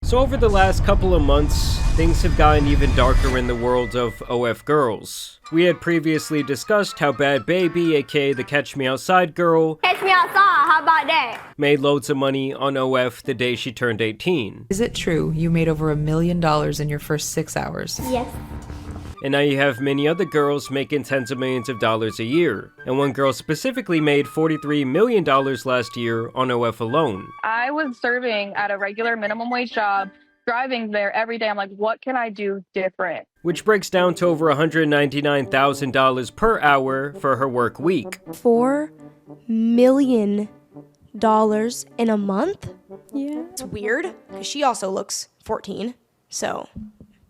So over the last couple of months, things have gotten even darker in the world of OF girls. We had previously discussed how Bad Baby, aka the Catch Me Outside girl, Catch me outside, how about that? made loads of money on OF the day she turned 18. Is it true you made over $1 million in your first 6 hours? Yes. And now you have many other girls making tens of millions of dollars a year. And one girl specifically made $43 million last year on OF alone. I was serving at a regular minimum wage job, driving there every day. I'm like, what can I do different? Which breaks down to over $199,000 per hour for her work week. $4 million in a month? Yeah. It's weird, because she also looks 14, so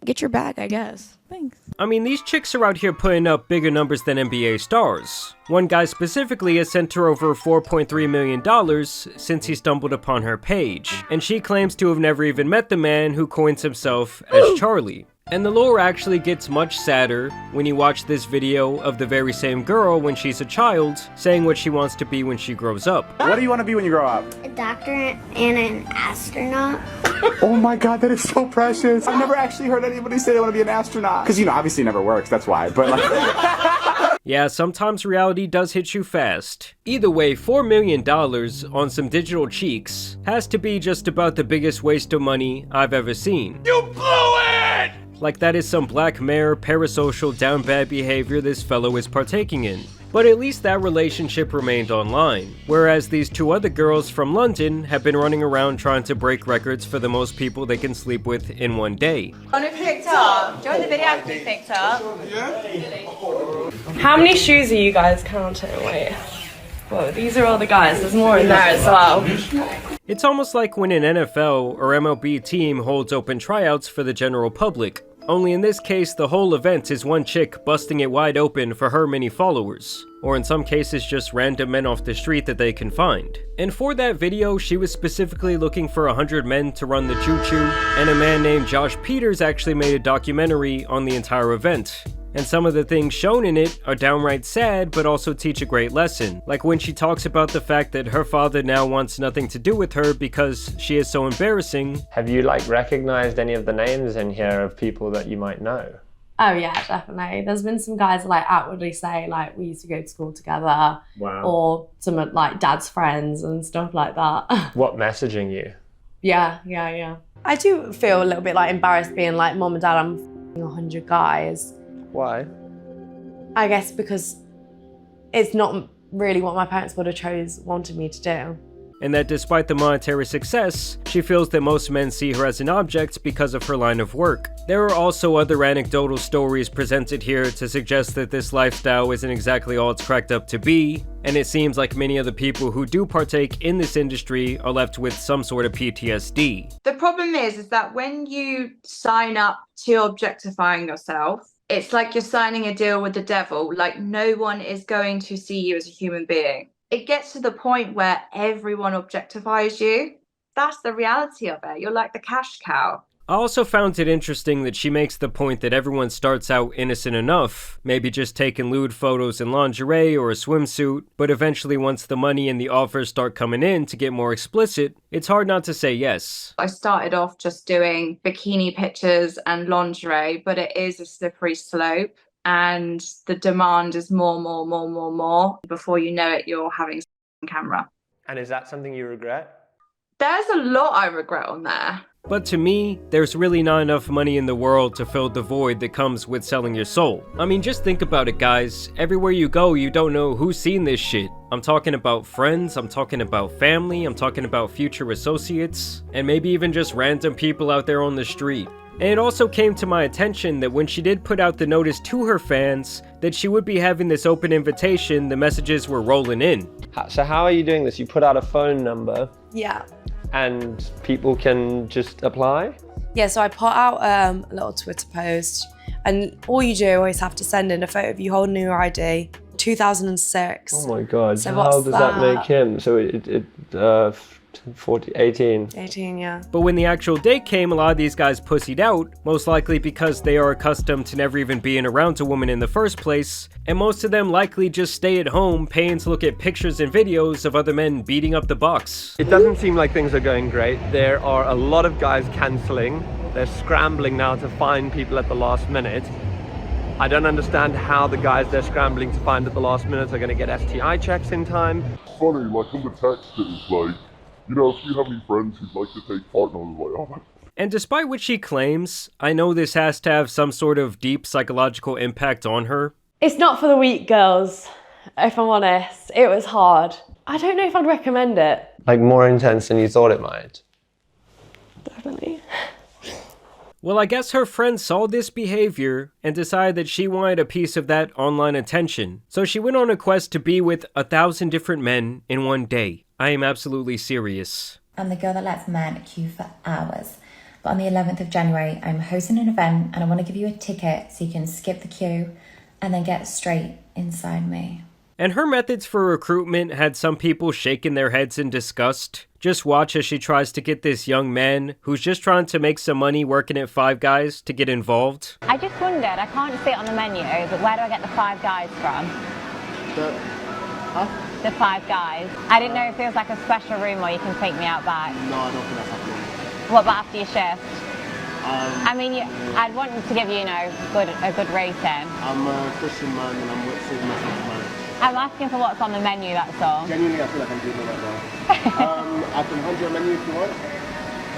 get your bag, I guess. Thanks. I mean, these chicks are out here putting up bigger numbers than NBA stars. One guy specifically has sent her over $4.3 million since he stumbled upon her page, and she claims to have never even met the man who coins himself as Charlie. And the lore actually gets much sadder when you watch this video of the very same girl when she's a child, saying what she wants to be when she grows up. What do you want to be when you grow up? A doctor and an astronaut. Oh my god, that is so precious. I've never actually heard anybody say they want to be an astronaut. Because, you know, obviously it never works, that's why. But like... Yeah, sometimes reality does hit you fast. Either way, $4 million on some digital cheeks has to be just about the biggest waste of money I've ever seen. You blew it! Like that is some Black Mirror parasocial down bad behavior this fellow is partaking in. But at least that relationship remained online, whereas these two other girls from London have been running around trying to break records for the most people they can sleep with in one day. Want to picked up? Join the video to be picked up. How many shoes are you guys counting? Wait. Whoa, these are all the guys. There's more in there as well. It's almost like when an NFL or MLB team holds open tryouts for the general public. Only in this case, the whole event is one chick busting it wide open for her many followers. Or in some cases, just random men off the street that they can find. And for that video, she was specifically looking for 100 men to run the choo-choo, and a man named Josh Peters actually made a documentary on the entire event. And some of the things shown in it are downright sad, but also teach a great lesson. Like when she talks about the fact that her father now wants nothing to do with her because she is so embarrassing. Have you recognized any of the names in here of people that you might know? Oh yeah, definitely. There's been some guys outwardly say we used to go to school together. Wow. Or some of dad's friends and stuff like that. What messaging you? Yeah. I do feel a little bit embarrassed being mom and dad, I'm 100 guys. Why? I guess because it's not really what my parents would have wanted me to do. And that despite the monetary success, she feels that most men see her as an object because of her line of work. There are also other anecdotal stories presented here to suggest that this lifestyle isn't exactly all it's cracked up to be, and it seems like many of the people who do partake in this industry are left with some sort of PTSD. The problem is that when you sign up to objectifying yourself, it's like you're signing a deal with the devil. No one is going to see you as a human being. It gets to the point where everyone objectifies you. That's the reality of it. You're like the cash cow. I also found it interesting that she makes the point that everyone starts out innocent enough, maybe just taking lewd photos in lingerie or a swimsuit, but eventually once the money and the offers start coming in to get more explicit, it's hard not to say yes. I started off just doing bikini pictures and lingerie, but it is a slippery slope. And the demand is more. Before you know it, you're having a camera. And is that something you regret? There's a lot I regret on there. But to me, there's really not enough money in the world to fill the void that comes with selling your soul. I mean, just think about it, guys. Everywhere you go, you don't know who's seen this shit. I'm talking about friends, I'm talking about family, I'm talking about future associates, and maybe even just random people out there on the street. And it also came to my attention that when she did put out the notice to her fans that she would be having this open invitation, the messages were rolling in. So how are you doing this? You put out a phone number? Yeah. And people can just apply? Yeah, so I put out a little Twitter post, and all you do always have to send in a photo of you holding your ID, 2006. Oh my God, So how does that make him? So 18. 18, yeah. But when the actual date came, a lot of these guys pussied out, most likely because they are accustomed to never even being around a woman in the first place, and most of them likely just stay at home paying to look at pictures and videos of other men beating up the box. It doesn't seem like things are going great. There are a lot of guys cancelling. They're scrambling now to find people at the last minute. I don't understand how the guys they're scrambling to find at the last minute are going to get STI checks in time. Funny, like in the text it was like, you know, if you have any friends who'd like to take part, and I was like, oh. And despite what she claims, I know this has to have some sort of deep psychological impact on her. It's not for the weak, girls, if I'm honest. It was hard. I don't know if I'd recommend it. Like more intense than you thought it might. Definitely. Well, I guess her friend saw this behavior and decided that she wanted a piece of that online attention. So she went on a quest to be with 1,000 different men in one day. I am absolutely serious. I'm the girl that lets men queue for hours. But on the 11th of January, I'm hosting an event and I want to give you a ticket so you can skip the queue and then get straight inside me. And her methods for recruitment had some people shaking their heads in disgust. Just watch as she tries to get this young man who's just trying to make some money working at Five Guys to get involved. I just wondered, I can't see it on the menu, but where do I get the Five Guys from? The Five Guys. I didn't know if there was like a special room where you can take me out back. No, I don't think that's happening. What about after your shift? I mean, I'd want to give you, a good rating. I'm a Christian man and I'm saving myself for marriage. I'm asking for what's on the menu, that's all. Genuinely, I feel like I'm doing it right now. I can hand you a menu if you want.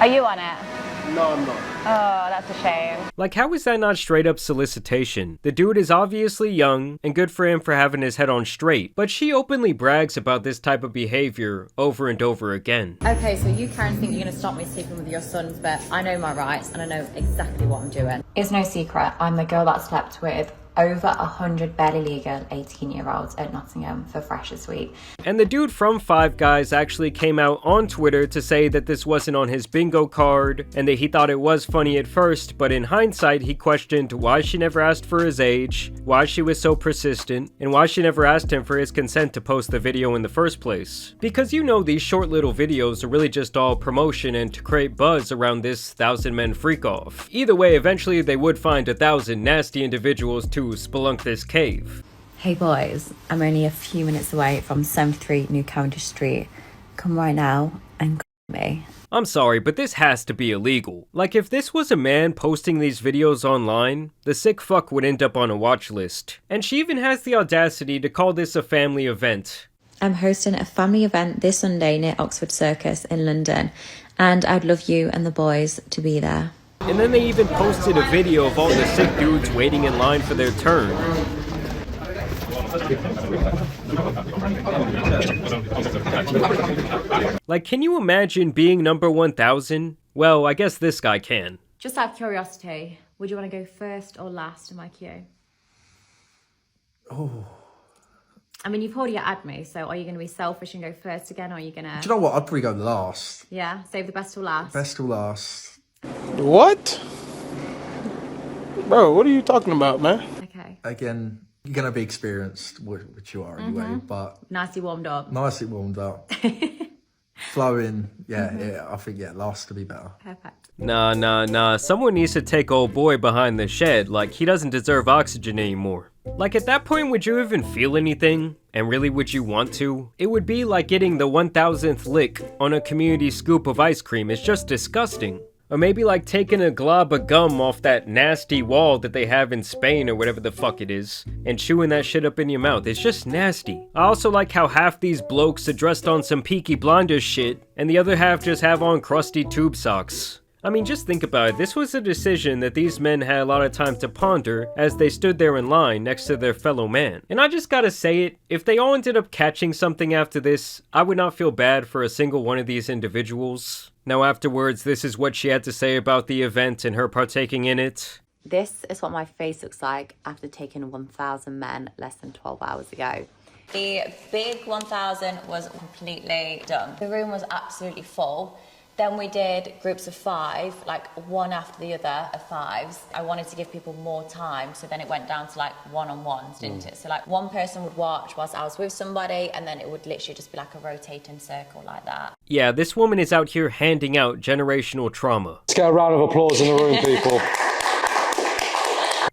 Are you on it? No, I'm not. Oh, that's a shame. Like, how is that not straight up solicitation? The dude is obviously young, and good for him for having his head on straight, but she openly brags about this type of behavior over and over again. Okay, so you, Karen, think you're going to stop me sleeping with your sons, but I know my rights and I know exactly what I'm doing. It's no secret, I'm the girl that slept with over 100 barely legal 18-year-olds at Nottingham for Freshers Week. And the dude from Five Guys actually came out on Twitter to say that this wasn't on his bingo card, and that he thought it was funny at first, but in hindsight he questioned why she never asked for his age, why she was so persistent, and why she never asked him for his consent to post the video in the first place. Because you know these short little videos are really just all promotion and to create buzz around this 1,000 men freak-off. Either way, eventually they would find 1,000 nasty individuals to spelunk this cave. Hey boys, I'm only a few minutes away from 73 New Cavendish Street. Come right now and me. I'm sorry, but this has to be illegal. Like, if this was a man posting these videos online, the sick fuck would end up on a watch list. And she even has the audacity to call this a family event. I'm hosting a family event this Sunday near Oxford Circus in London, and I'd love you and the boys to be there. And then they even posted a video of all the sick dudes waiting in line for their turn. Like, can you imagine being number 1,000? Well, I guess this guy can. Just out of curiosity, would you want to go first or last in my queue? Oh. I mean, you've already had me, so are you going to be selfish and go first again, or are you going to... Do you know what? I'd probably go last. Yeah, save the best till last. Best till last. What? Bro, what are you talking about, man? Okay. Again, you're going to be experienced, which you are anyway, but... Nicely warmed up. Nicely warmed up. Flowing, yeah, I think, last to be better. Perfect. Nah. Someone needs to take old boy behind the shed. Like, he doesn't deserve oxygen anymore. Like, at that point, would you even feel anything? And really, would you want to? It would be like getting the 1,000th lick on a community scoop of ice cream. It's just disgusting. Or maybe like taking a glob of gum off that nasty wall that they have in Spain or whatever the fuck it is, and chewing that shit up in your mouth. It's just nasty. I also like how half these blokes are dressed on some Peaky Blinders shit, and the other half just have on crusty tube socks. I mean, just think about it. This was a decision that these men had a lot of time to ponder as they stood there in line next to their fellow man. And I just gotta say it, if they all ended up catching something after this, I would not feel bad for a single one of these individuals. Now afterwards, this is what she had to say about the event and her partaking in it. This is what my face looks like after taking 1,000 men less than 12 hours ago. The big 1,000 was completely done. The room was absolutely full. Then we did groups of 5, like one after the other of 5s. I wanted to give people more time, so then it went down to like one-on-ones, didn't it? So like one person would watch whilst I was with somebody, and then it would literally just be like a rotating circle like that. Yeah, this woman is out here handing out generational trauma. Let's get a round of applause in the room, people.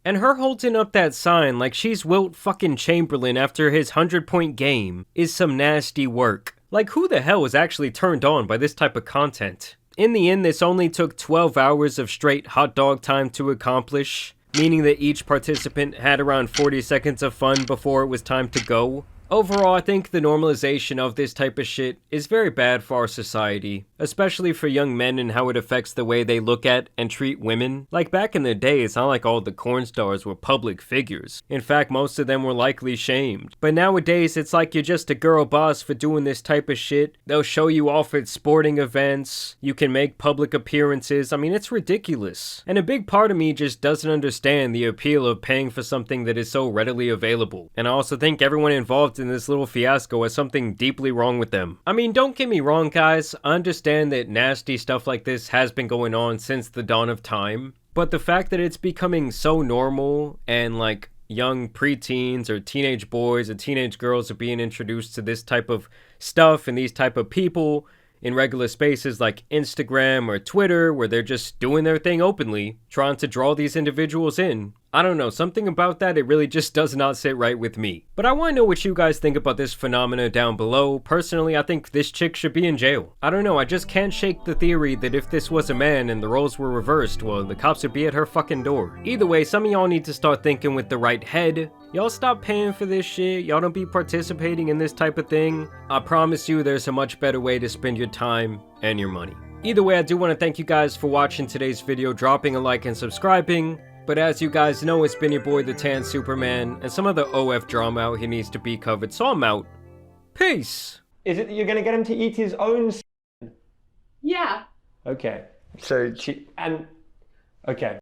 And her holding up that sign like she's Wilt fucking Chamberlain after his 100-point game is some nasty work. Like, who the hell is actually turned on by this type of content? In the end, this only took 12 hours of straight hot dog time to accomplish, meaning that each participant had around 40 seconds of fun before it was time to go. Overall, I think the normalization of this type of shit is very bad for our society, especially for young men and how it affects the way they look at and treat women. Like back in the day, it's not like all the corn stars were public figures. In fact, most of them were likely shamed. But nowadays, it's like you're just a girl boss for doing this type of shit. They'll show you off at sporting events. You can make public appearances. I mean, it's ridiculous. And a big part of me just doesn't understand the appeal of paying for something that is so readily available. And I also think everyone involved in this little fiasco has something deeply wrong with them. I mean, don't get me wrong, guys. I understand that nasty stuff like this has been going on since the dawn of time, but the fact that it's becoming so normal and like young preteens or teenage boys or teenage girls are being introduced to this type of stuff and these type of people in regular spaces like Instagram or Twitter, where they're just doing their thing openly, trying to draw these individuals in. I don't know, something about that, it really just does not sit right with me. But I want to know what you guys think about this phenomena down below. Personally, I think this chick should be in jail. I don't know, I just can't shake the theory that if this was a man and the roles were reversed, well, the cops would be at her fucking door. Either way, some of y'all need to start thinking with the right head. Y'all stop paying for this shit. Y'all don't be participating in this type of thing. I promise you there's a much better way to spend your time and your money. Either way, I do want to thank you guys for watching today's video, dropping a like and subscribing. But as you guys know, it's been your boy the Tan Superman, and some of the OF drama out here needs to be covered, so I'm out. Peace! Is it that you're going to get him to eat his own Yeah. Okay. So, okay.